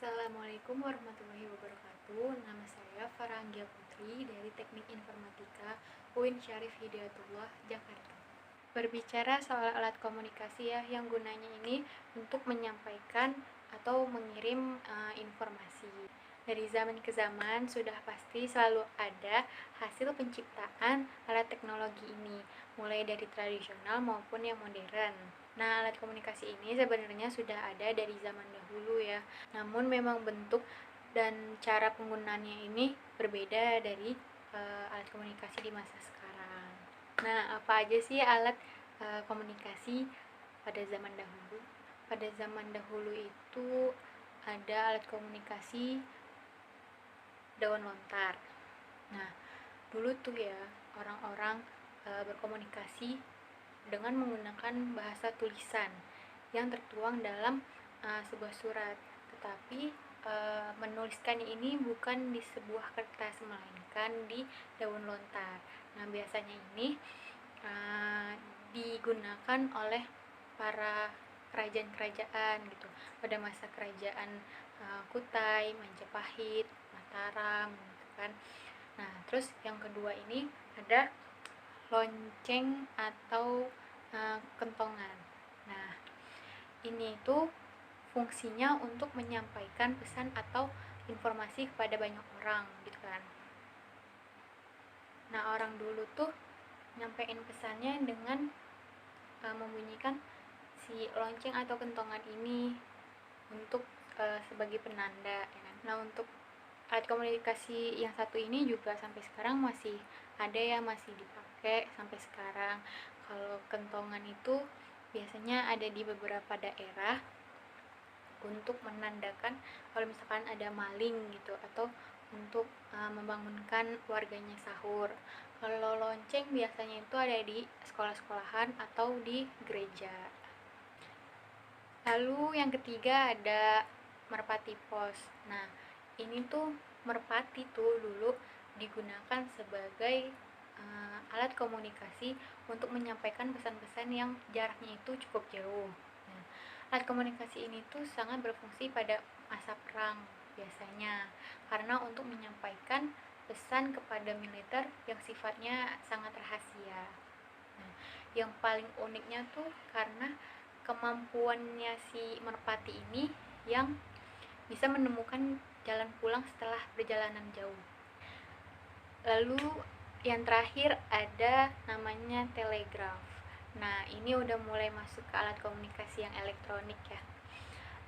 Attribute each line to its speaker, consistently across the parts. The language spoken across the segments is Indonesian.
Speaker 1: Assalamualaikum warahmatullahi wabarakatuh. Nama saya Faranggia Putri dari Teknik Informatika UIN Syarif Hidayatullah, Jakarta. Berbicara soal alat komunikasi ya, yang gunanya ini untuk menyampaikan atau mengirim informasi. Dari zaman ke zaman sudah pasti selalu ada hasil penciptaan alat teknologi ini, mulai dari tradisional maupun yang modern. Nah, alat komunikasi ini sebenarnya sudah ada dari zaman dahulu ya. Namun memang bentuk dan cara penggunaannya ini berbeda dari alat komunikasi di masa sekarang. Nah, apa aja sih alat komunikasi pada zaman dahulu? Pada zaman dahulu itu ada alat komunikasi daun lontar. Nah, dulu tuh ya orang-orang berkomunikasi dengan menggunakan bahasa tulisan yang tertuang dalam sebuah surat. Tetapi menuliskan ini bukan di sebuah kertas, melainkan di daun lontar. Nah, biasanya ini digunakan oleh para kerajaan-kerajaan gitu pada masa kerajaan Kutai, Majapahit, Mataram gitu kan. Nah, terus yang kedua ini ada lonceng atau kentongan. Nah, ini tuh fungsinya untuk menyampaikan pesan atau informasi kepada banyak orang gitu kan. Nah, orang dulu tuh nyampein pesannya dengan membunyikan si lonceng atau kentongan ini untuk sebagai penanda ya kan. Nah, untuk alat komunikasi yang satu ini juga sampai sekarang masih ada ya, masih dipakai sampai sekarang. Kalau kentongan itu biasanya ada di beberapa daerah untuk menandakan kalau misalkan ada maling gitu, atau untuk membangunkan warganya sahur. Kalau lonceng biasanya itu ada di sekolah-sekolahan atau di gereja. Lalu yang ketiga ada merpati pos. Nah, ini tuh merpati tuh dulu digunakan sebagai alat komunikasi untuk menyampaikan pesan-pesan yang jaraknya itu cukup jauh. Nah, alat komunikasi ini tuh sangat berfungsi pada masa perang biasanya, karena untuk menyampaikan pesan kepada militer yang sifatnya sangat rahasia. Nah, yang paling uniknya tuh karena kemampuannya si merpati ini yang bisa menemukan jalan pulang setelah perjalanan jauh. Lalu yang terakhir ada namanya telegraf. Nah, ini udah mulai masuk ke alat komunikasi yang elektronik ya.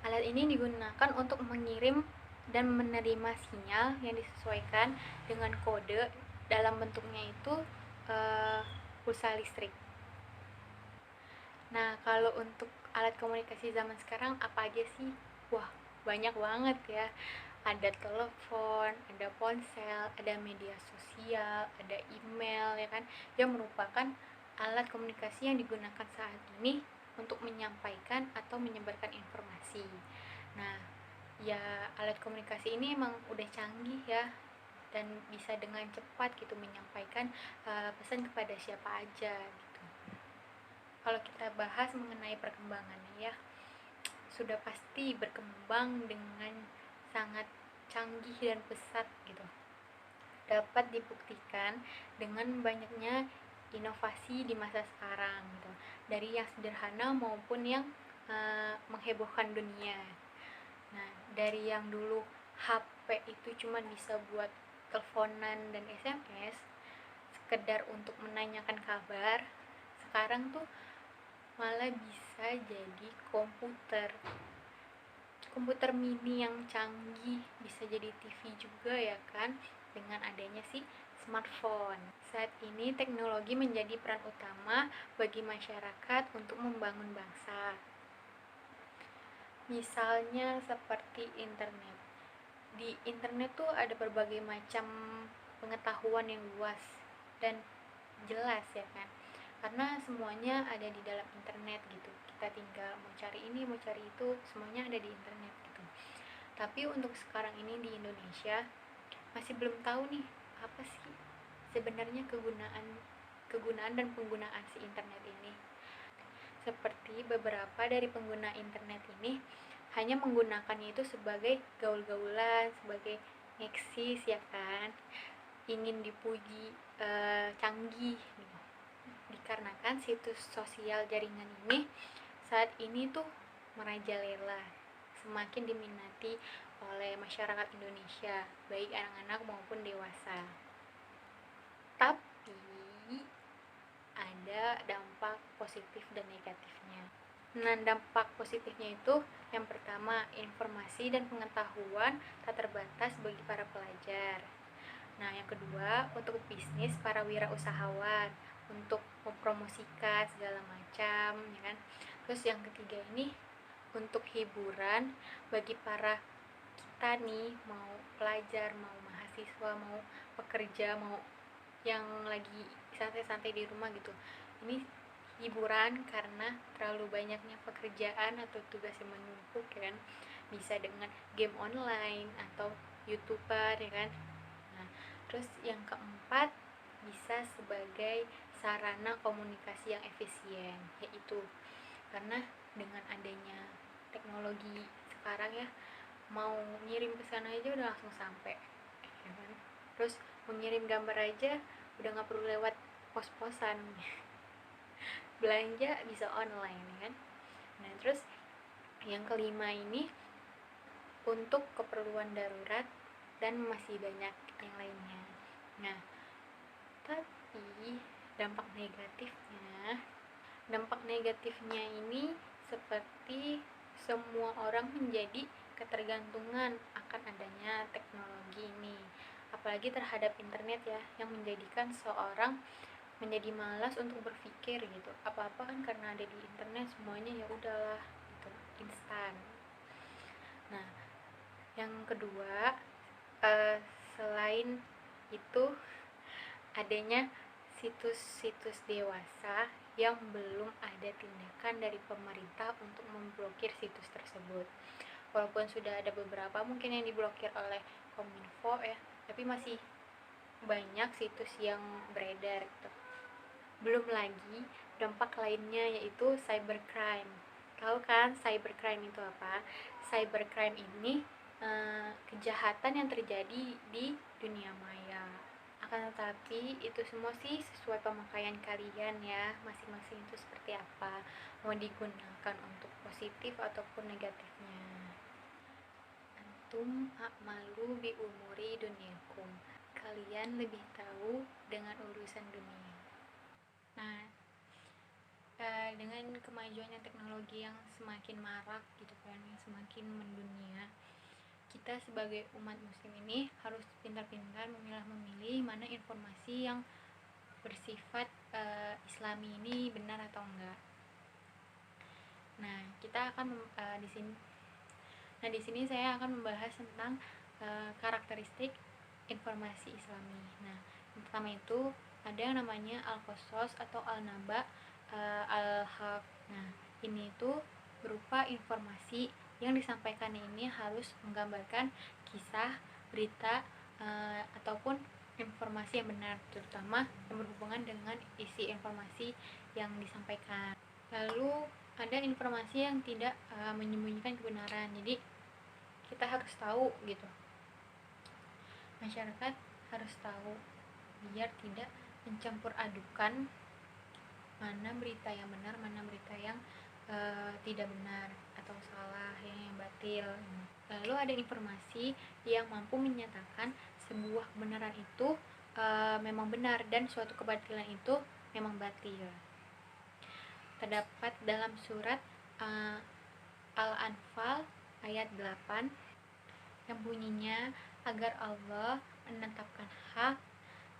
Speaker 1: Alat ini digunakan untuk mengirim dan menerima sinyal yang disesuaikan dengan kode, dalam bentuknya itu pulsa listrik. Nah, kalau untuk alat komunikasi zaman sekarang apa aja sih? Wah, banyak banget ya. Ada telepon, ada ponsel, ada media sosial, ada email ya kan, yang merupakan alat komunikasi yang digunakan saat ini untuk menyampaikan atau menyebarkan informasi. Nah, ya alat komunikasi ini emang udah canggih ya, dan bisa dengan cepat gitu menyampaikan pesan kepada siapa aja gitu. Kalau kita bahas mengenai perkembangannya ya, sudah pasti berkembang dengan sangat canggih dan pesat gitu. Dapat dibuktikan dengan banyaknya inovasi di masa sekarang gitu, dari yang sederhana maupun yang menghebohkan dunia. Nah, dari yang dulu HP itu cuma bisa buat teleponan dan SMS, sekedar untuk menanyakan kabar, sekarang tuh malah bisa jadi komputer mini yang canggih, bisa jadi TV juga ya kan, dengan adanya si smartphone. Saat ini teknologi menjadi peran utama bagi masyarakat untuk membangun bangsa. Misalnya seperti internet. Di internet tuh ada berbagai macam pengetahuan yang luas dan jelas ya kan, karena semuanya ada di dalam internet gitu. Kita tinggal mau cari ini, mau cari itu, semuanya ada di internet gitu. Tapi untuk sekarang ini di Indonesia masih belum tahu nih apa sih sebenarnya kegunaan dan penggunaan si internet ini. Seperti beberapa dari pengguna internet ini hanya menggunakannya itu sebagai gaul-gaulan, sebagai ngeksis ya kan, ingin dipuji canggih gitu. Dikarenakan situs sosial jaringan ini saat ini tuh merajalela, semakin diminati oleh masyarakat Indonesia, baik anak-anak maupun dewasa. Tapi ada dampak positif dan negatifnya. Nah, dampak positifnya itu yang pertama, informasi dan pengetahuan tak terbatas bagi para pelajar. Nah, yang kedua, untuk bisnis para wirausahawan, untuk mempromosikan segala macam, ya kan. Terus yang ketiga ini untuk hiburan bagi para kita nih, mau pelajar, mau mahasiswa, mau pekerja, mau yang lagi santai-santai di rumah gitu. Ini hiburan karena terlalu banyaknya pekerjaan atau tugas yang menumpuk ya kan, bisa dengan game online atau youtuber ya kan. Nah, terus yang keempat, bisa sebagai sarana komunikasi yang efisien, yaitu karena dengan adanya teknologi sekarang ya, mau ngirim pesan aja udah langsung sampai ya kan. Terus mengirim gambar aja udah nggak perlu lewat pos-posan, belanja bisa online kan. Nah, terus yang kelima ini untuk keperluan darurat dan masih banyak yang lainnya. Nah, tapi dampak negatifnya ini seperti semua orang menjadi ketergantungan akan adanya teknologi ini, apalagi terhadap internet ya, yang menjadikan seorang menjadi malas untuk berpikir gitu. Apa-apa kan karena ada di internet, semuanya ya udahlah gitu, instan. Nah, yang kedua, selain itu adanya situs-situs dewasa yang belum ada tindakan dari pemerintah untuk memblokir situs tersebut. Walaupun sudah ada beberapa mungkin yang diblokir oleh Kominfo ya, tapi masih banyak situs yang beredar gitu. Belum lagi dampak lainnya, yaitu cybercrime. Tahu kan cybercrime itu apa? Cybercrime ini kejahatan yang terjadi di dunia maya. Akan tetapi itu semua sih sesuai pemakaian kalian ya, masing-masing itu seperti apa, mau digunakan untuk positif ataupun negatifnya. Antum a'malu bi umuri dunyakum, kalian lebih tahu dengan urusan dunia. Nah, dengan kemajuan teknologi yang semakin marak gitu kan, yang semakin mendunia, kita sebagai umat muslim ini harus pintar-pintar memilah-memilih mana informasi yang bersifat islami ini benar atau enggak. Nah, kita akan di sini saya akan membahas tentang karakteristik informasi islami. Nah, yang pertama itu ada yang namanya al-qasas atau al-naba, al-haq. Nah, ini itu berupa informasi yang disampaikan ini harus menggambarkan kisah, berita, ataupun informasi yang benar, terutama yang berhubungan dengan isi informasi yang disampaikan. Lalu ada informasi yang tidak menyembunyikan kebenaran. Jadi kita harus tahu gitu, masyarakat harus tahu biar tidak mencampur adukan mana berita yang benar, mana berita yang tidak benar atau salah, yang batil. Lalu ada informasi yang mampu menyatakan sebuah kebenaran itu memang benar dan suatu kebatilan itu memang batil. Terdapat dalam surat Al-Anfal ayat 8 yang bunyinya, agar Allah menetapkan hak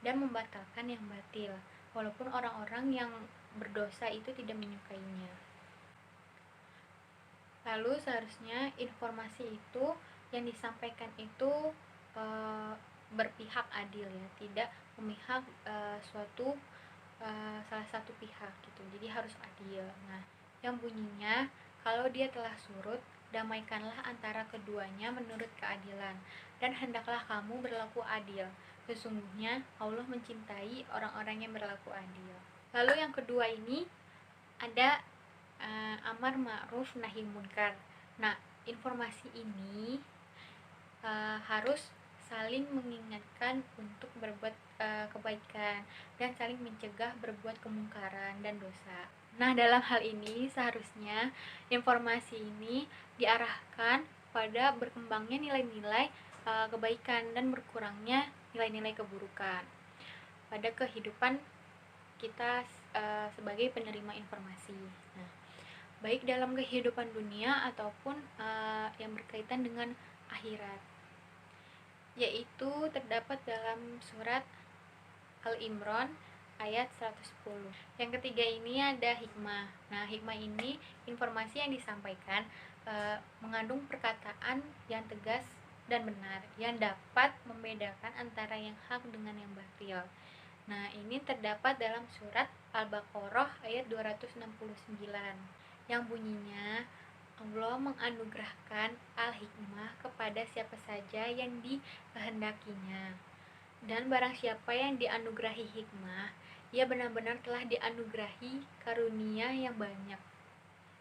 Speaker 1: dan membatalkan yang batil, walaupun orang-orang yang berdosa itu tidak menyukainya. Lalu seharusnya informasi itu yang disampaikan itu berpihak adil ya, tidak memihak salah satu pihak gitu, jadi harus adil. Nah, yang bunyinya, kalau dia telah surut, damaikanlah antara keduanya menurut keadilan, dan hendaklah kamu berlaku adil. Sesungguhnya Allah mencintai orang-orang yang berlaku adil. Lalu yang kedua ini ada amar ma'ruf nahi munkar. Nah, informasi ini harus saling mengingatkan untuk berbuat kebaikan dan saling mencegah berbuat kemungkaran dan dosa. Nah, dalam hal ini seharusnya informasi ini diarahkan pada berkembangnya nilai-nilai kebaikan dan berkurangnya nilai-nilai keburukan pada kehidupan kita sebagai penerima informasi. Nah, baik dalam kehidupan dunia ataupun yang berkaitan dengan akhirat, yaitu terdapat dalam surat Al-Imran ayat 110. Yang ketiga ini ada hikmah. Nah, hikmah ini informasi yang disampaikan mengandung perkataan yang tegas dan benar yang dapat membedakan antara yang hak dengan yang batil. Nah, ini terdapat dalam surat Al-Baqarah ayat 269 yang bunyinya, Allah menganugerahkan al-hikmah kepada siapa saja yang dikehendakinya. Dan barang siapa yang dianugerahi hikmah, ia benar-benar telah dianugerahi karunia yang banyak.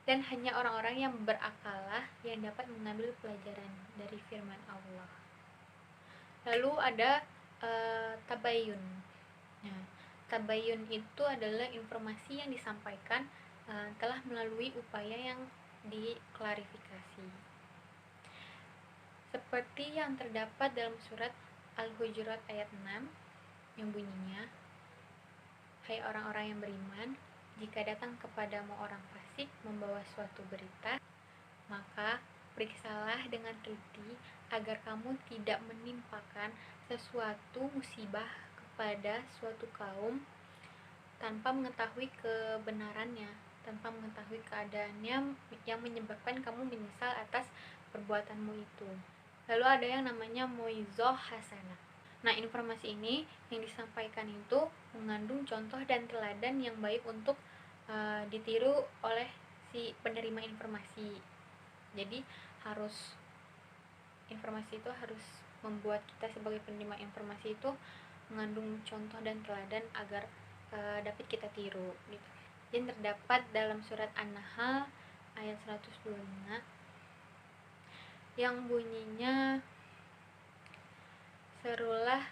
Speaker 1: Dan hanya orang-orang yang berakalah yang dapat mengambil pelajaran dari firman Allah. Lalu ada tabayun. Nah, tabayun itu adalah informasi yang disampaikan telah melalui upaya yang diklarifikasi. Seperti yang terdapat dalam surat Al-Hujurat ayat 6 yang bunyinya, hai orang-orang yang beriman, jika datang kepadamu orang fasik membawa suatu berita, maka periksalah dengan teliti agar kamu tidak menimpakan sesuatu musibah kepada suatu kaum tanpa mengetahui kebenarannya, tanpa mengetahui keadaannya yang menyebabkan kamu menyesal atas perbuatanmu itu. Lalu ada yang namanya moizoh hasanah. Nah, informasi ini yang disampaikan itu mengandung contoh dan teladan yang baik untuk ditiru oleh si penerima informasi. Jadi informasi itu harus membuat kita sebagai penerima informasi itu mengandung contoh dan teladan agar dapat kita tiru gitu. Dan terdapat dalam surat An-Nahl ayat 125 yang bunyinya, serulah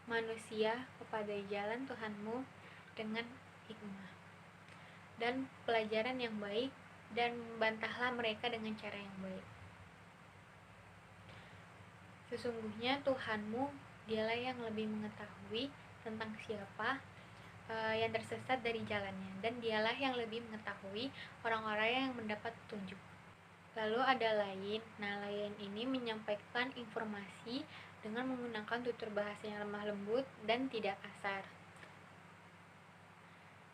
Speaker 1: manusia kepada jalan Tuhanmu dengan hikmah dan pelajaran yang baik, dan bantahlah mereka dengan cara yang baik. Sesungguhnya Tuhanmu dialah yang lebih mengetahui tentang siapa yang tersesat dari jalannya, dan dialah yang lebih mengetahui orang-orang yang mendapat petunjuk. Lalu ada lain. Nah, lain ini menyampaikan informasi dengan menggunakan tutur bahasa yang lemah lembut dan tidak kasar,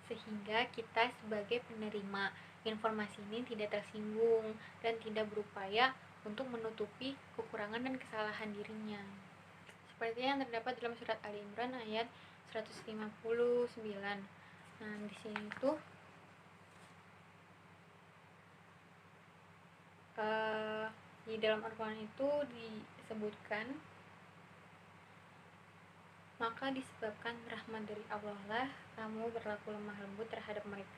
Speaker 1: sehingga kita sebagai penerima informasi ini tidak tersinggung dan tidak berupaya untuk menutupi kekurangan dan kesalahan dirinya. Seperti yang terdapat dalam surat Ali Imran ayat 159. Nah, di sini tuh di dalam Al-Quran itu disebutkan, maka disebabkan rahmat dari Allah lah kamu berlaku lemah lembut terhadap mereka.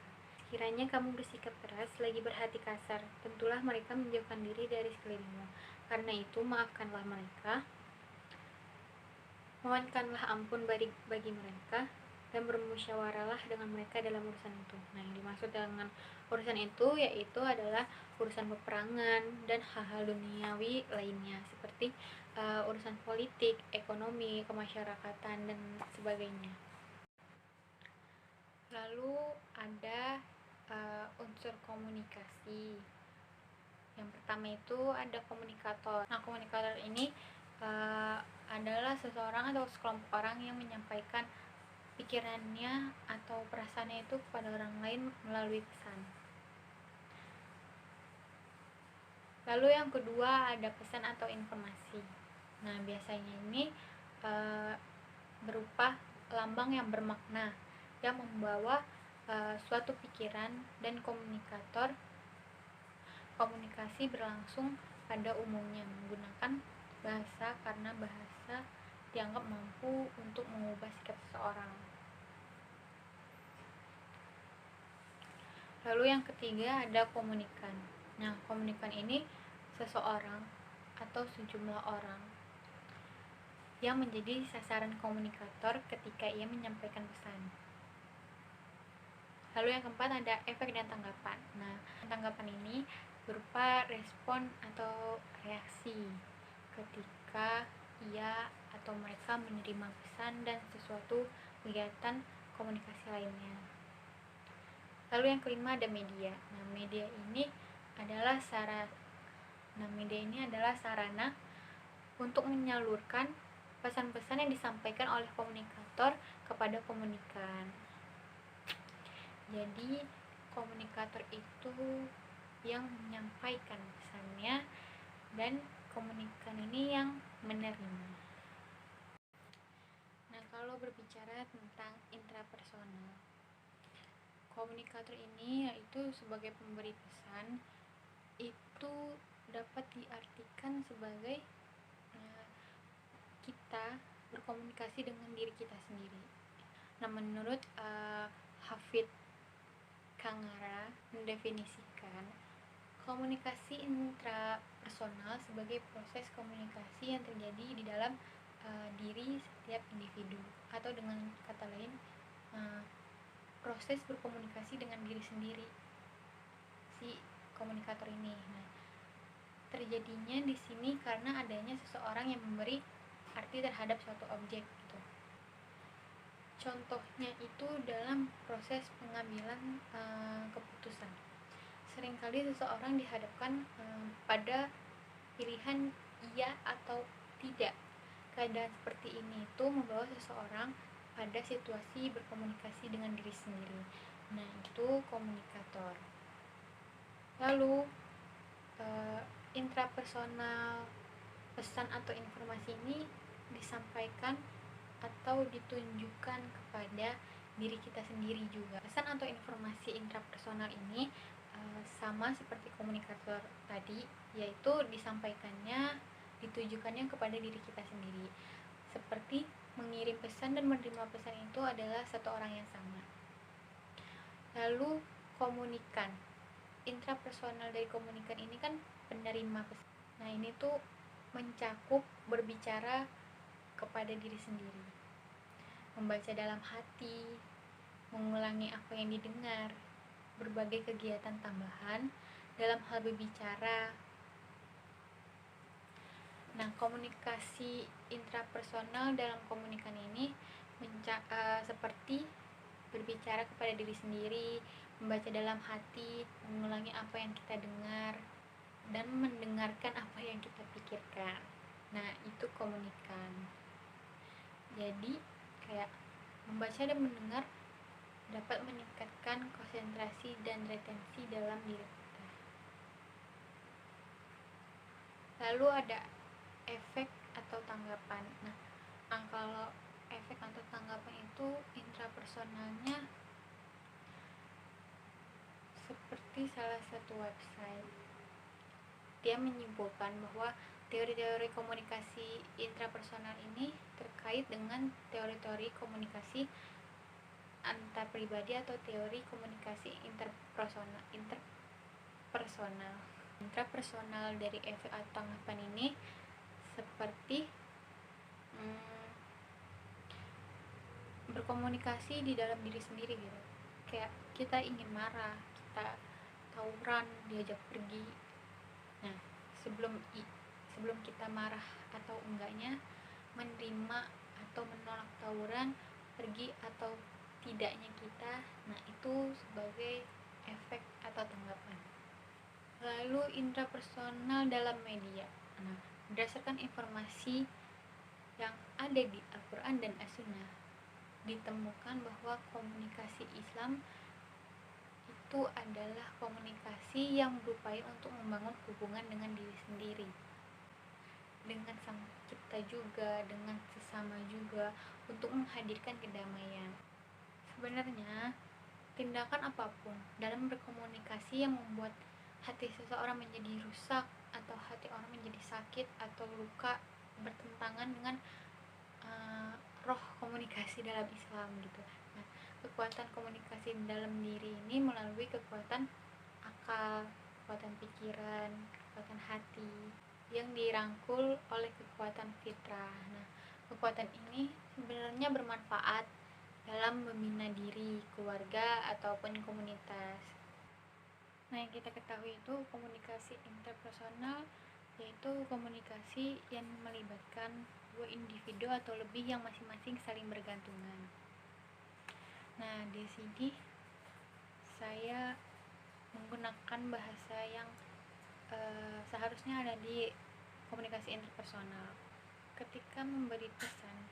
Speaker 1: Kiranya kamu bersikap keras lagi berhati kasar, tentulah mereka menjauhkan diri dari sekelilingmu. Karena itu maafkanlah mereka, mohonkanlah ampun bagi mereka, dan bermusyawarahlah dengan mereka dalam urusan itu. Nah, yang dimaksud dengan urusan itu yaitu adalah urusan peperangan dan hal-hal duniawi lainnya, seperti urusan politik, ekonomi, kemasyarakatan, dan sebagainya. Lalu ada unsur komunikasi. Yang pertama itu ada komunikator. Nah, komunikator ini adalah seseorang atau sekelompok orang yang menyampaikan pikirannya atau perasaannya itu kepada orang lain melalui pesan. Lalu yang kedua ada pesan atau informasi. Nah, biasanya ini berupa lambang yang bermakna yang membawa suatu pikiran, dan komunikasi berlangsung pada umumnya menggunakan bahasa karena bahasa dianggap mampu untuk mengubah sikap seseorang. Lalu yang ketiga ada komunikan. Nah, komunikan ini seseorang atau sejumlah orang yang menjadi sasaran komunikator ketika ia menyampaikan pesan. Lalu yang keempat ada efek dan tanggapan. Nah, tanggapan ini berupa respon atau reaksi ketika ia atau mereka menerima pesan dan sesuatu kegiatan komunikasi lainnya. Lalu yang kelima ada media. Nah, media ini adalah sarana untuk menyalurkan pesan-pesan yang disampaikan oleh komunikator kepada komunikan. Jadi komunikator itu yang menyampaikan pesannya dan komunikan ini yang menerima. Nah, kalau berbicara tentang intrapersonal, komunikator ini yaitu sebagai pemberi pesan itu dapat diartikan sebagai kita berkomunikasi dengan diri kita sendiri. Nah, menurut Hafid Kangara mendefinisikan komunikasi intrapersonal sebagai proses komunikasi yang terjadi di dalam diri setiap individu, atau dengan kata lain proses berkomunikasi dengan diri sendiri si komunikator ini. Nah, terjadinya di sini karena adanya seseorang yang memberi arti terhadap suatu objek gitu. Contohnya itu dalam proses pengambilan keputusan. Seringkali seseorang dihadapkan pada pilihan iya atau tidak. Keadaan seperti ini itu membawa seseorang pada situasi berkomunikasi dengan diri sendiri. Nah, itu komunikator. Lalu intrapersonal pesan atau informasi ini disampaikan atau ditunjukkan kepada diri kita sendiri juga. Pesan atau informasi intrapersonal ini sama seperti komunikator tadi, yaitu ditujukannya kepada diri kita sendiri. Seperti mengirim pesan dan menerima pesan itu adalah satu orang yang sama. Lalu komunikan. Intrapersonal dari komunikan ini kan penerima pesan. Nah, ini tuh mencakup berbicara kepada diri sendiri, membaca dalam hati, mengulangi apa yang didengar, berbagai kegiatan tambahan dalam hal berbicara. Nah, komunikasi intrapersonal dalam komunikan ini seperti berbicara kepada diri sendiri, membaca dalam hati, mengulangi apa yang kita dengar, dan mendengarkan apa yang kita pikirkan. Nah, itu komunikan. Jadi kayak membaca dan mendengar dapat meningkatkan konsentrasi dan retensi dalam diri kita. Lalu ada efek atau tanggapan. Nah, kalau efek atau tanggapan itu intrapersonalnya seperti salah satu website. Dia menyimpulkan bahwa teori-teori komunikasi intrapersonal ini terkait dengan teori-teori komunikasi antar pribadi atau teori komunikasi interpersonal. Intrapersonal dari efek atau tanggapan ini seperti berkomunikasi di dalam diri sendiri gitu. Kayak kita ingin marah, kita tawuran, diajak pergi. Nah, sebelum kita marah atau enggaknya, menerima atau menolak tawuran, pergi atau tidaknya kita, nah itu sebagai efek atau tanggapan. Lalu intrapersonal dalam media. Nah, berdasarkan informasi yang ada di Al-Quran dan As-Sunnah, ditemukan bahwa komunikasi Islam itu adalah komunikasi yang berupaya untuk membangun hubungan dengan diri sendiri, dengan sang pencipta juga, dengan sesama juga, untuk menghadirkan kedamaian. Sebenarnya tindakan apapun dalam berkomunikasi yang membuat hati seseorang menjadi rusak atau hati orang menjadi sakit atau luka bertentangan dengan roh komunikasi dalam Islam gitu. Nah, kekuatan komunikasi dalam diri ini melalui kekuatan akal, kekuatan pikiran, kekuatan hati yang dirangkul oleh kekuatan fitrah. Nah, kekuatan ini sebenarnya bermanfaat dalam membina diri, keluarga, ataupun komunitas. Nah, yang kita ketahui itu komunikasi interpersonal yaitu komunikasi yang melibatkan dua individu atau lebih yang masing-masing saling bergantungan. Nah, di sini saya menggunakan bahasa yang seharusnya ada di komunikasi interpersonal. Ketika memberi pesan,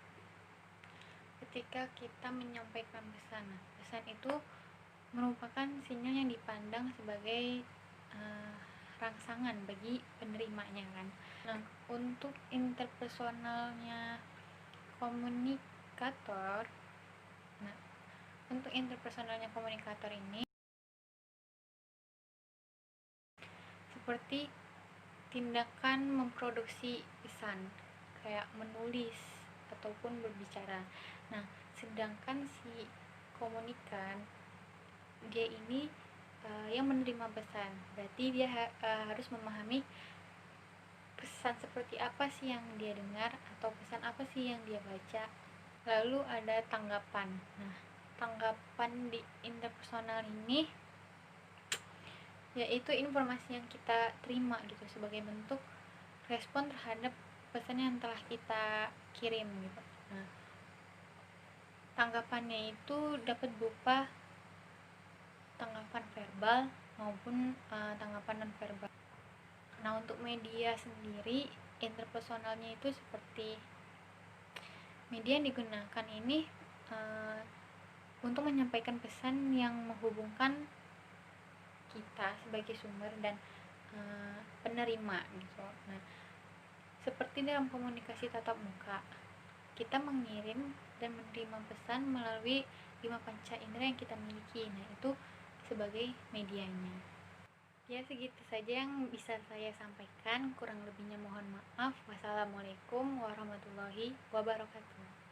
Speaker 1: ketika kita menyampaikan pesan, pesan itu merupakan sinyal yang dipandang sebagai rangsangan bagi penerimanya kan. Nah, untuk interpersonalnya komunikator, nah untuk interpersonalnya komunikator ini seperti tindakan memproduksi pesan kayak menulis ataupun berbicara. Nah, sedangkan si komunikan dia ini yang menerima pesan, berarti dia harus memahami pesan seperti apa sih yang dia dengar atau pesan apa sih yang dia baca. Lalu ada tanggapan. Nah, tanggapan di interpersonal ini yaitu informasi yang kita terima gitu sebagai bentuk respon terhadap pesan yang telah kita kirim gitu. Nah, tanggapannya itu dapat berupa tanggapan verbal maupun tanggapan non verbal. Nah, untuk media sendiri interpersonalnya itu seperti media yang digunakan ini untuk menyampaikan pesan yang menghubungkan kita sebagai sumber dan penerima gitu. Nah, seperti dalam komunikasi tatap muka, kita mengirim dan menerima pesan melalui 5 panca indera yang kita miliki. Nah, itu sebagai medianya. Ya, segitu saja yang bisa saya sampaikan. Kurang lebihnya mohon maaf. Wassalamualaikum warahmatullahi wabarakatuh.